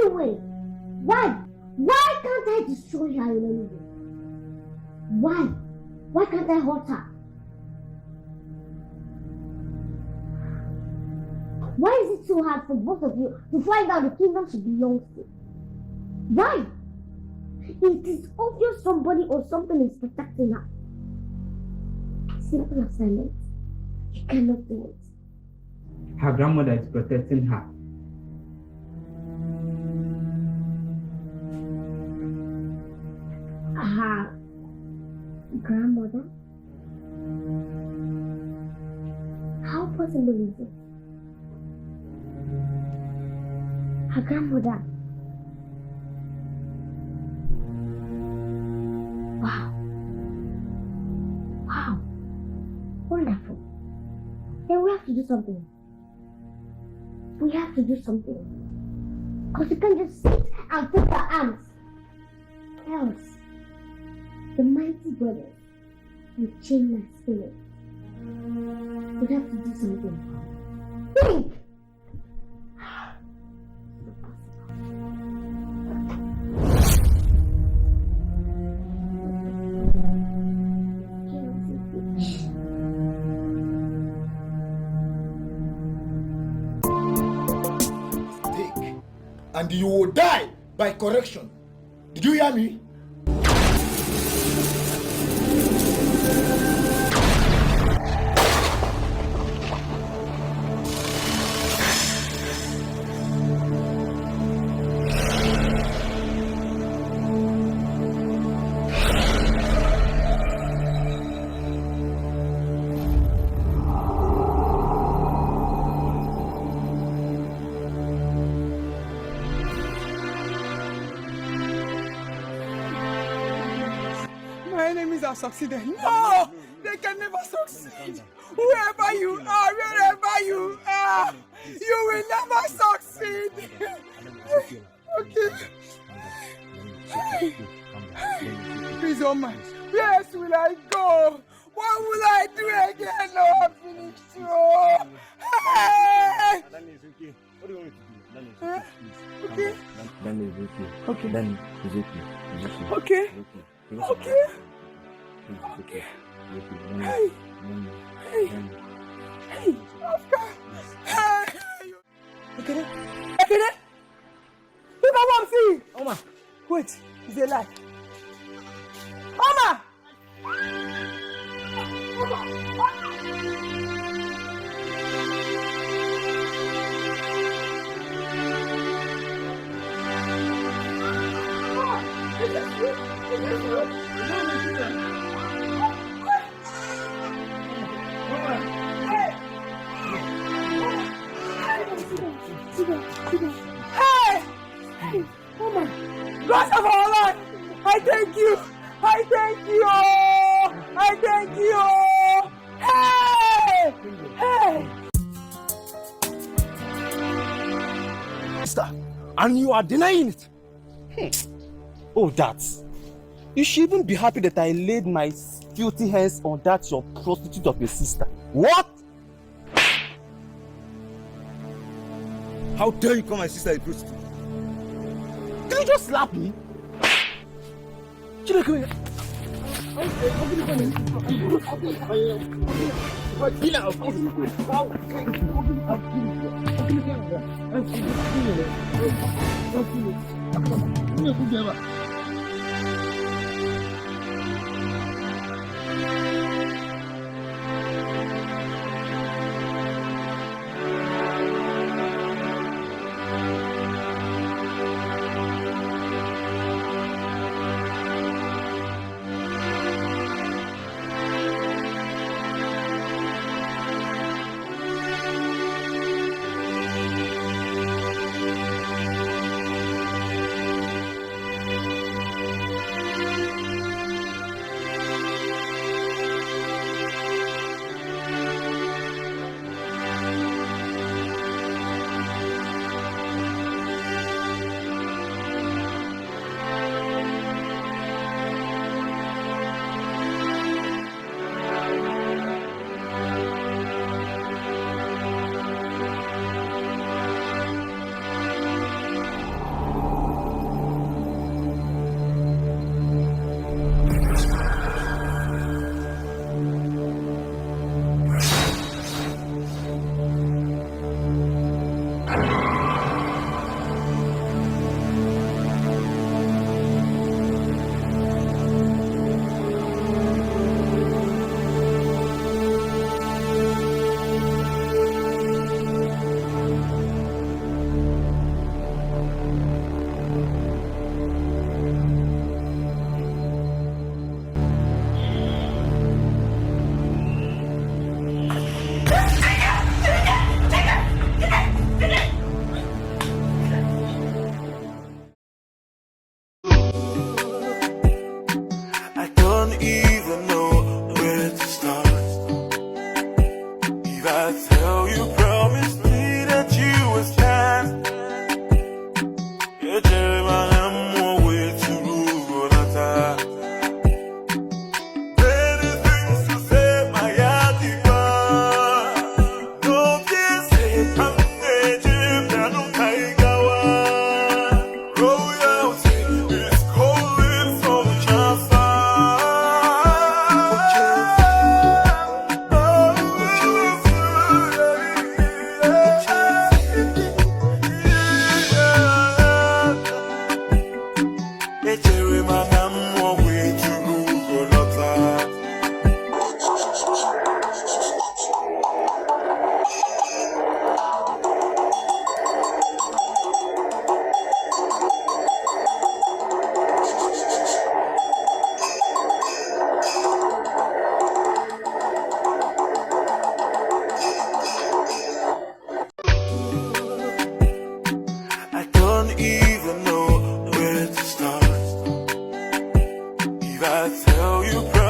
way. Why? Why can't I destroy her in any way? Why? Why can't I hurt her? Why is it so hard for both of you to find out the kingdom she belongs to? Why? It is obvious somebody or something is protecting her. Simple assignment. You cannot do it. Her grandmother is protecting her. Her grandmother? How possible is it? Her grandmother. Wow. Wow. Wonderful. Then we have to do something. We have to do something. Because you can't just sit and put your arms. Else, the mighty brothers will change my spirit. We have to do something. Think! And you will die by correction. Did you hear me? Succeeded. No! They can never succeed. Whoever you are, wherever you are, you will never succeed. Okay. Please, oh man, where else will I go? What will I do again? No, I'm finished. Oh. Hey! Danny is okay. What do you want me to do? Danny is okay. Okay. Danny is okay. Okay. Okay. Okay. Hey! Hey! Hey! Oscar! Hey! Okay. Look at what I'm seeing! Oma! Wait, it's a lie. Oma! Hey! Woman, God of our life, I thank you. I thank you. I thank you. Hey! Sister, and you are denying it. Oh, that. You should even be happy that I laid my filthy hands on that your prostitute of your sister. What? How dare you call my sister a prostitute? Did you just slap me? Chile, come here. I don't even know where to start. If I tell you